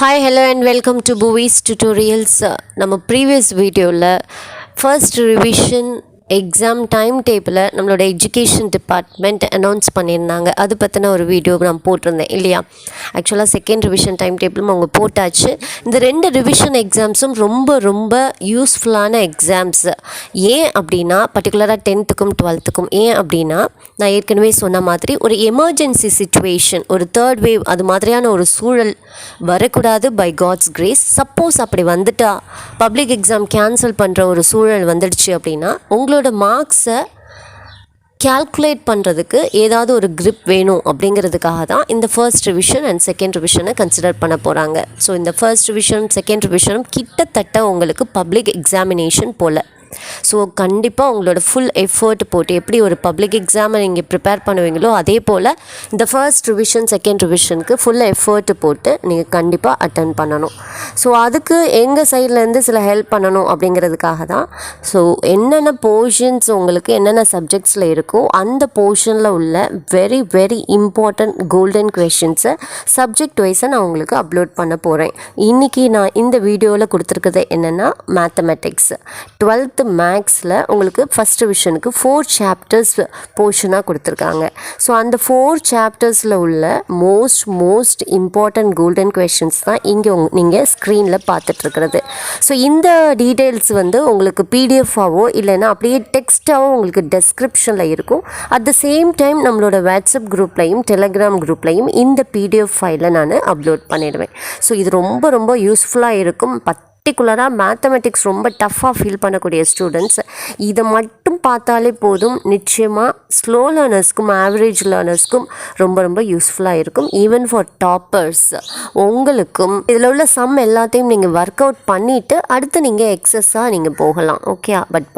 Hi, hello and welcome to Bhuvi's Tutorials. நம்ம previous வீடியோவில் first revision exam time டேபிளை நம்மளோட எஜுகேஷன் டிபார்ட்மெண்ட் அனௌன்ஸ் பண்ணியிருந்தாங்க. அது பற்றின ஒரு வீடியோ நான் போட்டிருந்தேன் இல்லையா. ஆக்சுவலாக செகண்ட் ரிவிஷன் டைம் டேபிளும் அவங்க போட்டாச்சு. இந்த ரெண்டு ரிவிஷன் எக்ஸாம்ஸும் ரொம்ப யூஸ்ஃபுல்லான எக்ஸாம்ஸ். ஏன் அப்படின்னா பர்டிகுலராக 10th-க்கும் 12th-க்கும் ஏன் அப்படின்னா நான் ஏற்கனவே சொன்ன மாதிரி ஒரு எமர்ஜென்சி சிச்சுவேஷன், ஒரு தேர்ட் வேவ் அது மாதிரியான ஒரு சூழல் வரக்கூடாது பை காட்ஸ் கிரேஸ். சப்போஸ் அப்படி வந்துட்டா பப்ளிக் எக்ஸாம் கேன்சல் பண்ணுற ஒரு சூழல் வந்துடுச்சு அப்படின்னா உங்களோட மார்க்ஸை கேல்குலேட் பண்ணுறதுக்கு ஏதாவது ஒரு grip வேணும் அப்படிங்கிறதுக்காக தான் இந்த ஃபர்ஸ்ட் ரிவிஷன் அண்ட் செகண்ட் ரிவிஷனை கன்சிடர் பண்ண போகிறாங்க. ஸோ இந்த ஃபர்ஸ்ட் ரிவிஷன் செகண்ட் ரிவிஷனும் கிட்டத்தட்ட உங்களுக்கு பப்ளிக் எக்ஸாமினேஷன் போல். ஸோ கண்டிப்பாக உங்களோட ஃபுல் எஃபர்ட் போட்டு எப்படி ஒரு பப்ளிக் எக்ஸாமை நீங்கள் ப்ரிப்பேர் பண்ணுவீங்களோ அதே போல் இந்த ஃபர்ஸ்ட் ரிவிஷன் செகண்ட் ரிவிஷனுக்கு ஃபுல் எஃபர்ட் போட்டு நீங்கள் கண்டிப்பாக அட்டன் பண்ணணும். ஸோ அதுக்கு எங்கள் சைட்லேருந்து சில ஹெல்ப் பண்ணணும் அப்படிங்கிறதுக்காக தான். ஸோ என்னென்ன போர்ஷன்ஸ் உங்களுக்கு என்னென்ன சப்ஜெக்ட்ஸில் இருக்கோ அந்த போர்ஷனில் உள்ள வெரி இம்பார்ட்டண்ட் கோல்டன் கொஷின்ஸை சப்ஜெக்ட் வைஸை நான் உங்களுக்கு அப்லோட் பண்ண போகிறேன். இன்றைக்கி நான் இந்த வீடியோவில் கொடுத்துருக்கிறது என்னென்னா மேத்தமெட்டிக்ஸ் 12th மேக்ஸில் உங்களுக்கு ஃபஸ்ட் ரிவிஷனுக்கு 4 சாப்டர்ஸ் போர்ஷனாக கொடுத்துருக்காங்க. ஸோ அந்த 4 சாப்டர்ஸில் உள்ள மோஸ்ட் இம்பார்ட்டண்ட் கோல்டன் கொஷின்ஸ் தான் இங்கே நீங்கள் ஸ்க்ரீனில் பார்த்துட்ருக்கிறது. ஸோ இந்த டீட்டெயில்ஸ் வந்து உங்களுக்கு பிடிஎஃபாவோ இல்லைன்னா அப்படியே டெக்ஸ்ட்டாவோ உங்களுக்கு டெஸ்கிரிப்ஷனில் இருக்கும். அட் த சேம் டைம் நம்மளோட வாட்ஸ்அப் குரூப்லையும் டெலகிராம் குரூப்லையும் இந்த பிடிஎஃப் ஃபைலை நான் அப்லோட் பண்ணிடுவேன். ஸோ இது ரொம்ப யூஸ்ஃபுல்லாக இருக்கும். பர்டிகுலராக மேத்தமெட்டிக்ஸ் ரொம்ப டஃப்பாக ஃபீல் பண்ணக்கூடிய ஸ்டூடெண்ட்ஸ் இதை மட்டும் பார்த்தாலே போதும். நிச்சயமாக ஸ்லோ லேர்னர்ஸ்க்கும் ஆவரேஜ் லேர்னர்ஸ்க்கும் ரொம்ப யூஸ்ஃபுல்லாக இருக்கும். ஈவன் ஃபார் டாப்பர்ஸ் உங்களுக்கும் இதில் உள்ள சம் எல்லாத்தையும் நீங்கள் ஒர்க் அவுட் பண்ணிவிட்டு அடுத்து நீங்கள் எக்ஸஸாக நீங்கள் போகலாம். Okay, but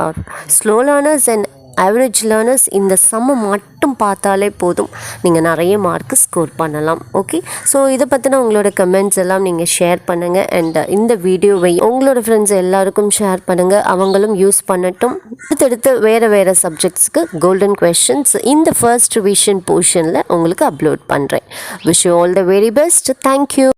slow learners and average learners இந்த சம்மை மட்டும் பார்த்தாலே போதும், நீங்கள் நிறைய மார்க்கு ஸ்கோர் பண்ணலாம். ஓகே, ஸோ இதை பற்றின உங்களோட கமெண்ட்ஸ் எல்லாம் நீங்கள் ஷேர் பண்ணுங்கள். அண்ட் இந்த வீடியோவை உங்களோட ஃப்ரெண்ட்ஸ் எல்லாருக்கும் ஷேர் பண்ணுங்கள், அவங்களும் யூஸ் பண்ணட்டும். அடுத்தடுத்து வேறு சப்ஜெக்ட்ஸ்க்கு கோல்டன் கொஷின்ஸ் இந்த ஃபர்ஸ்ட் ரிவிஷன் போர்ஷனில் உங்களுக்கு அப்லோட் பண்ணுறேன். Wish you all the very best. Thank you.